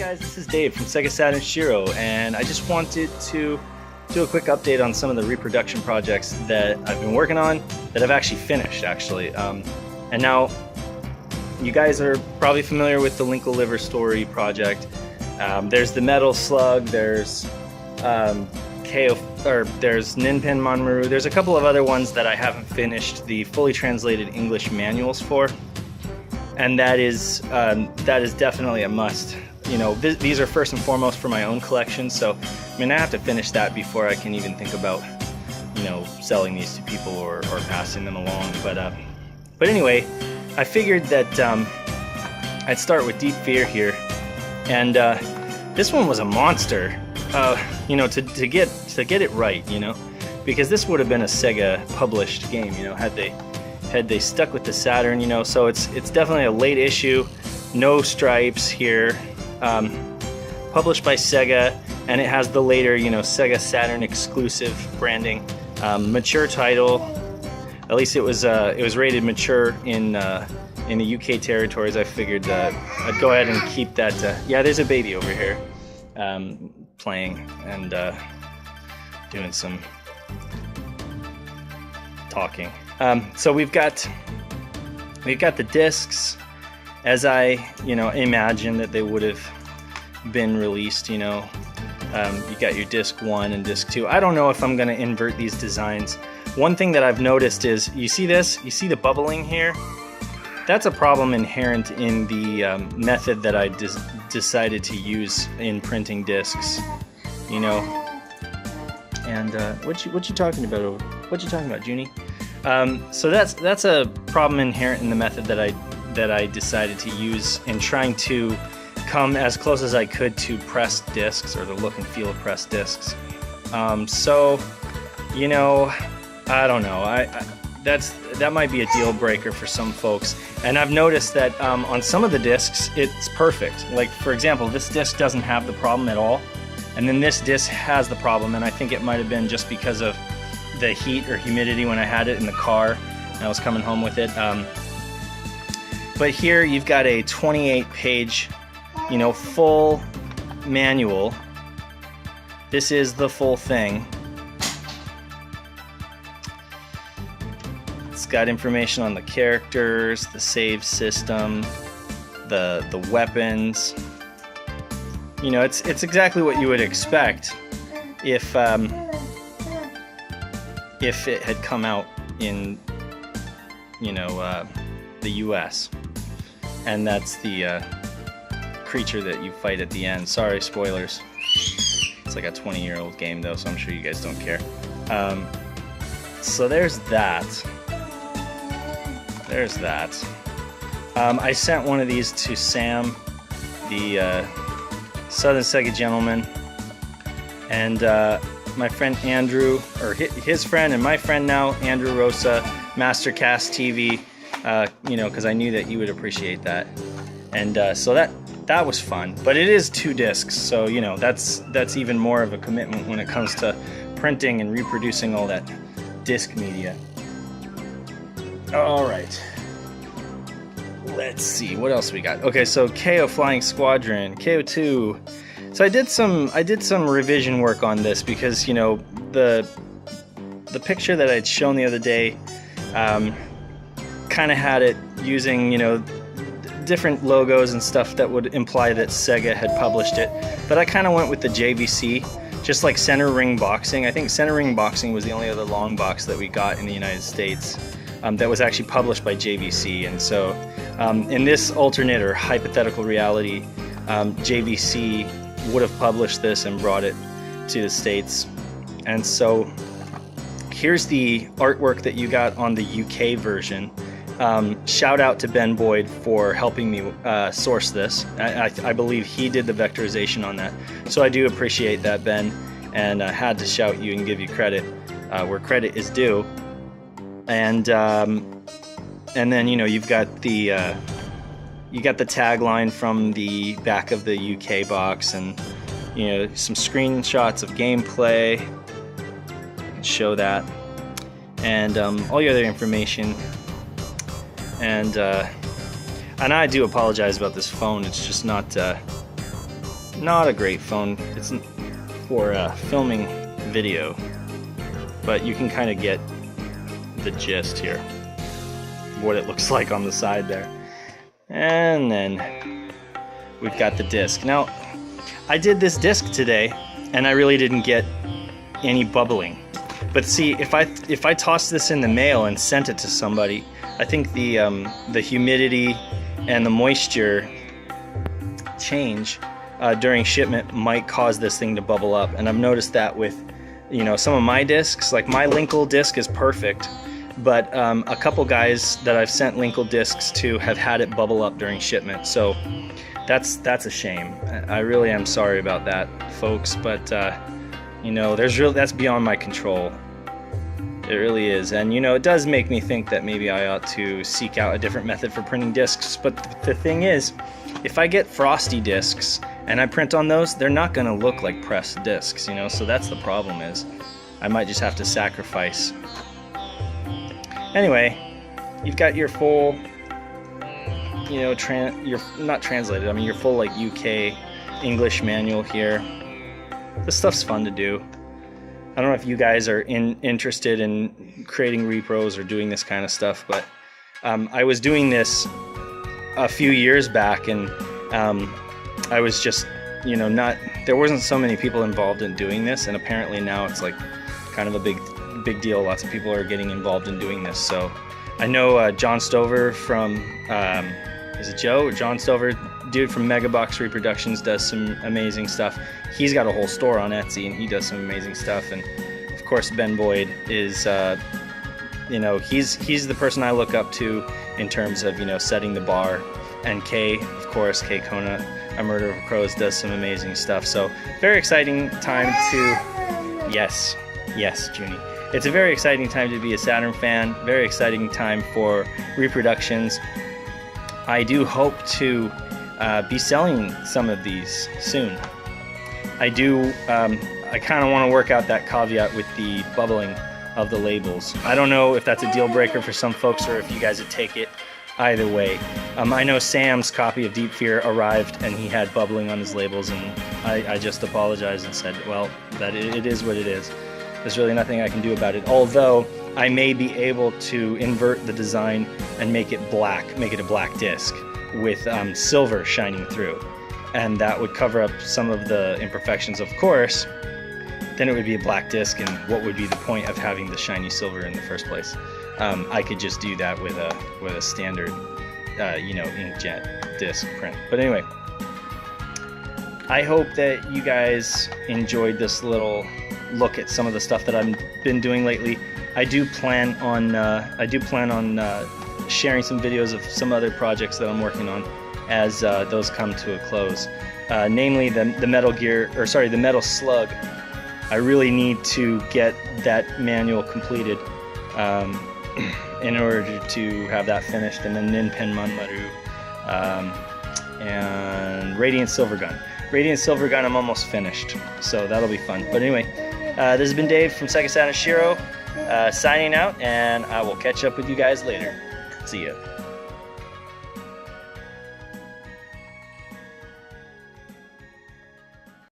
guys, this is Dave from Sega Saturn Shiro, and I just wanted to do a quick update on some of the reproduction projects that I've been working on that I've actually finished, and now, you guys are probably familiar with the Linkle Liver Story project. There's the Metal Slug, there's Keio, or there's Ninpin Manmaru. There's a couple of other ones that I haven't finished the fully translated English manuals for, and that is definitely a must. You know, these are first and foremost for my own collection, so I mean I have to finish that before I can even think about, you know, selling these to people or passing them along. But anyway, I figured that I'd start with Deep Fear here, and this one was a monster. You know, to get it right, you know, because this would have been a Sega published game, you know, had they stuck with the Saturn, you know. So it's definitely a late issue, no stripes here, published by Sega, and it has the later, you know, Sega Saturn exclusive branding, mature title. At least it was rated mature in the UK territories. I figured I'd go ahead and keep that. Yeah, there's a baby over here playing and doing some talking. So we've got the discs as I, you know, imagine that they would have been released. You know, you got your disc 1 and disc 2. I don't know if I'm going to invert these designs. One thing that I've noticed is, you see this? You see the bubbling here? That's a problem inherent in the method that I decided to use in printing discs, you know. And what you talking about? What you talking about, Junie? So that's a problem inherent in the method that I decided to use in trying to come as close as I could to pressed discs, or the look and feel of pressed discs. So, you know, I don't know. That might be a deal breaker for some folks. And I've noticed that on some of the discs, it's perfect. Like, for example, this disc doesn't have the problem at all, and then this disc has the problem, and I think it might have been just because of the heat or humidity when I had it in the car and I was coming home with it. But here you've got a 28-page, you know, full manual. This is the full thing. It's got information on the characters, the save system, the weapons. You know, it's exactly what you would expect if it had come out in, you know, the US. And that's the creature that you fight at the end. Sorry, spoilers. It's like a 20-year-old game though, so I'm sure you guys don't care. So there's that. There's that. I sent one of these to Sam, the Southern Sega gentleman, and my friend Andrew, or his friend and my friend now, Andrew Rosa, Mastercast TV, you know, because I knew that you would appreciate that. And so that was fun. But it is 2 discs, so, you know, that's even more of a commitment when it comes to printing and reproducing all that disc media. All right, let's see what else we got. Okay, so Keio Flying Squadron, Keio 2. So I did some revision work on this because, you know, the picture that I'd shown the other day kind of had it using, you know, different logos and stuff that would imply that Sega had published it. But I kind of went with the JVC, just like Center Ring Boxing. I think Center Ring Boxing was the only other long box that we got in the United States that was actually published by JVC. And so in this alternate or hypothetical reality, JVC would have published this and brought it to the States. And so here's the artwork that you got on the UK version. Shout out to Ben Boyd for helping me source this. I believe he did the vectorization on that. So I do appreciate that, Ben, and I had to shout you and give you credit where credit is due. And then, you know, you've got the tagline from the back of the UK box, and, you know, some screenshots of gameplay. I can show that, and all your other information. And I do apologize about this phone. It's just not not a great phone. It's for filming video, but you can kind of get the gist here, what it looks like on the side there. And then we've got the disc. Now, I did this disc today, and I really didn't get any bubbling. But see, if I tossed this in the mail and sent it to somebody, I think the humidity and the moisture change during shipment might cause this thing to bubble up. And I've noticed that with, you know, some of my discs. Like my Linkle disc is perfect, but a couple guys that I've sent Linkle discs to have had it bubble up during shipment. So that's a shame. I really am sorry about that, folks. But you know, that's beyond my control. It really is. And you know, it does make me think that maybe I ought to seek out a different method for printing discs. But the thing is, if I get frosty discs and I print on those, they're not going to look like pressed discs, you know. So that's the problem, is I might just have to sacrifice. Anyway, you've got your full, you know, you're not translated, I mean your full like UK English manual here. This stuff's fun to do. I don't know if you guys are interested in creating repros or doing this kind of stuff, but I was doing this a few years back, and I was just, you know, there wasn't so many people involved in doing this, and apparently now it's like kind of a big deal. Lots of people are getting involved in doing this. So I know John Stover from, is it Joe or John Stover? Dude from Megabox Reproductions does some amazing stuff. He's got a whole store on Etsy, and he does some amazing stuff. And of course, Ben Boyd is, you know, he's the person I look up to in terms of, you know, setting the bar. And Kay, of course, Kay Kona, A Murder of Crows, does some amazing stuff. So very exciting time to, yes, Junie. It's a very exciting time to be a Saturn fan. Very exciting time for reproductions. I do hope to be selling some of these soon. I kind of want to work out that caveat with the bubbling of the labels. I don't know if that's a deal breaker for some folks or if you guys would take it either way. I know Sam's copy of Deep Fear arrived and he had bubbling on his labels, and I just apologized and said, well, that it is what it is. There's really nothing I can do about it, although I may be able to invert the design and make it black, make it a black disc with silver shining through, and that would cover up some of the imperfections, of course. Then it would be a black disc, and what would be the point of having the shiny silver in the first place? I could just do that with a standard, you know, inkjet disc print. But anyway, I hope that you guys enjoyed this little look at some of the stuff that I've been doing lately. I do plan on sharing some videos of some other projects that I'm working on as those come to a close. Namely the Metal Gear, or sorry, the Metal Slug. I really need to get that manual completed in order to have that finished, and then Ninpen Manmaru and Radiant Silvergun. Radiant Silvergun I'm almost finished, so that'll be fun. But anyway, this has been Dave from Sega Saturn Shiro, signing out, and I will catch up with you guys later. See ya.